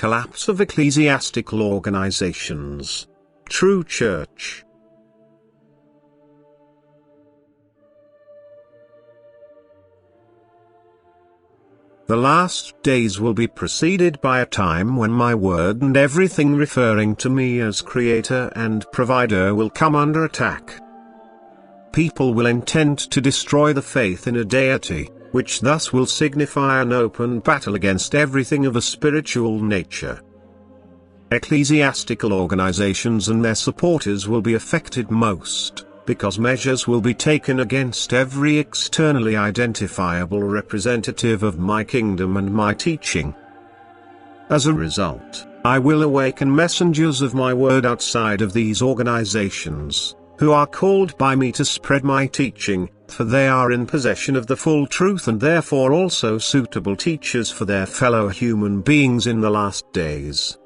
collapse of ecclesiastical organizations. True Church. The last days will be preceded by a time when my word and everything referring to me as Creator and Provider will come under attack. People will intend to destroy the faith in a deity, which thus will signify an open battle against everything of a spiritual nature. Ecclesiastical organizations and their supporters will be affected most, because measures will be taken against every externally identifiable representative of my kingdom and my teaching. As a result, I will awaken messengers of my word outside of these organizations, who are called by me to spread my teaching, for they are in possession of the full truth and therefore also suitable teachers for their fellow human beings in the last days.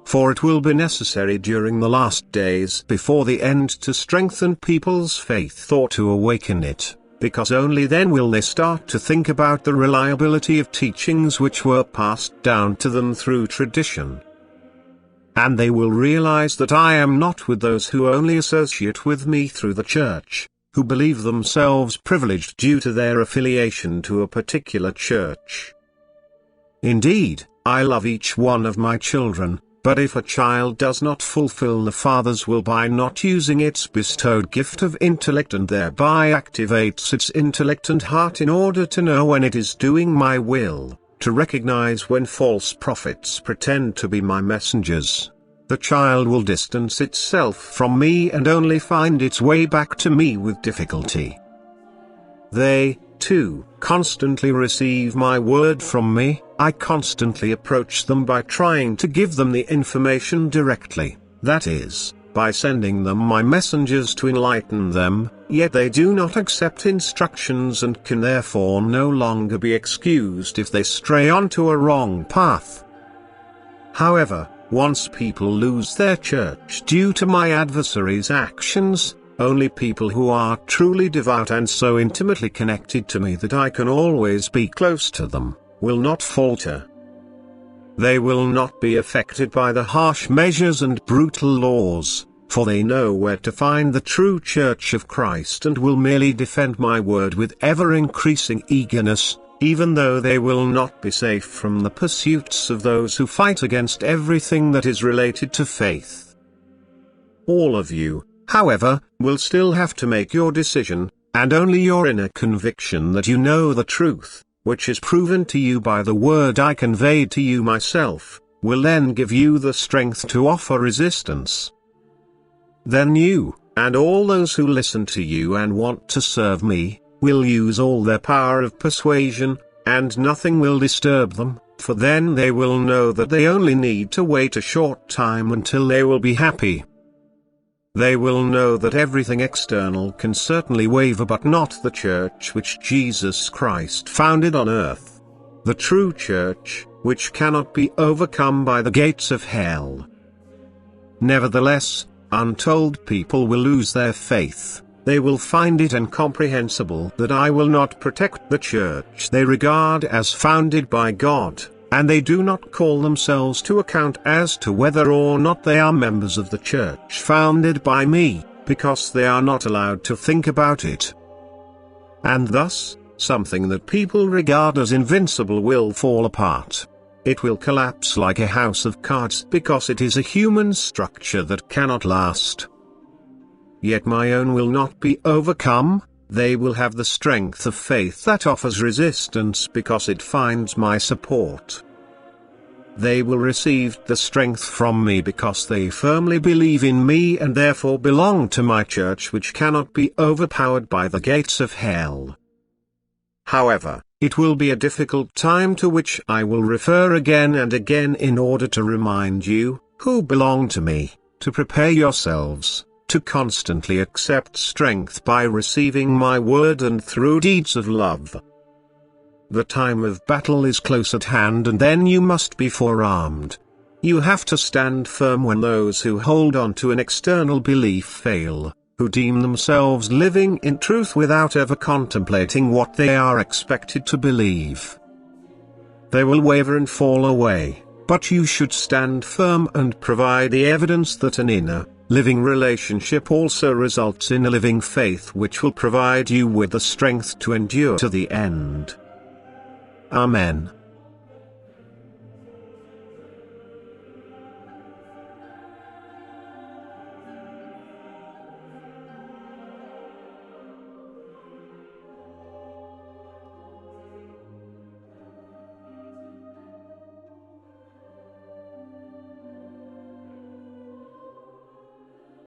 For it will be necessary during the last days before the end to strengthen people's faith or to awaken it, because only then will they start to think about the reliability of teachings which were passed down to them through tradition. And they will realize that I am not with those who only associate with me through the church, who believe themselves privileged due to their affiliation to a particular church. Indeed, I love each one of my children. But if a child does not fulfill the Father's will by not using its bestowed gift of intellect and thereby activates its intellect and heart in order to know when it is doing my will, to recognize when false prophets pretend to be my messengers, the child will distance itself from me and only find its way back to me with difficulty. They, too, constantly receive my word from me. I constantly approach them by trying to give them the information directly, that is, by sending them my messengers to enlighten them, yet they do not accept instructions and can therefore no longer be excused if they stray onto a wrong path. However, once people lose their church due to my adversaries' actions, only people who are truly devout and so intimately connected to me that I can always be close to them, will not falter. They will not be affected by the harsh measures and brutal laws, for they know where to find the true Church of Christ and will merely defend my word with ever-increasing eagerness, even though they will not be safe from the pursuits of those who fight against everything that is related to faith. All of you, however, will still have to make your decision, and only your inner conviction that you know the truth, which is proven to you by the word I conveyed to you myself, will then give you the strength to offer resistance. Then you, and all those who listen to you and want to serve me, will use all their power of persuasion, and nothing will disturb them, for then they will know that they only need to wait a short time until they will be happy. They will know that everything external can certainly waver but not the church which Jesus Christ founded on earth. The true church, which cannot be overcome by the gates of hell. Nevertheless, untold people will lose their faith. They will find it incomprehensible that I will not protect the church they regard as founded by God, and they do not call themselves to account as to whether or not they are members of the church founded by me, because they are not allowed to think about it. And thus, something that people regard as invincible will fall apart. It will collapse like a house of cards because it is a human structure that cannot last. Yet my own will not be overcome. They will have the strength of faith that offers resistance because it finds my support. They will receive the strength from me because they firmly believe in me and therefore belong to my church which cannot be overpowered by the gates of hell. However, it will be a difficult time to which I will refer again and again in order to remind you, who belong to me, to prepare yourselves, to constantly accept strength by receiving my word and through deeds of love. The time of battle is close at hand and then you must be forearmed. You have to stand firm when those who hold on to an external belief fail, who deem themselves living in truth without ever contemplating what they are expected to believe. They will waver and fall away, But you should stand firm and provide the evidence that an inner, living relationship also results in a living faith which will provide you with the strength to endure to the end. Amen.